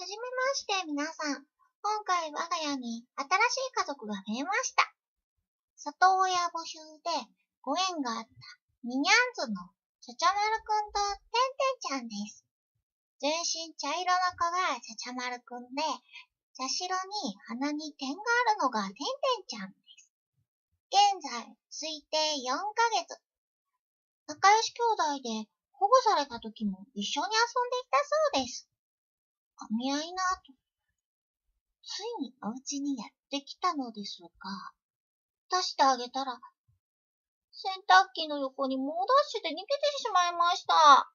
はじめまして、皆さん。今回我が家に新しい家族が増えました。里親募集でご縁があったミニャンズのちゃちゃまるくんとてんてんちゃんです。全身茶色の子がちゃちゃまるくんで、茶白に鼻に点があるのがてんてんちゃんです。現在、推定4ヶ月。仲良し兄弟で保護された時も一緒に遊んでいたそうです。お見合いの後、ついにお家にやってきたのですが、出してあげたら、洗濯機の横に猛ダッシュで逃げてしまいました。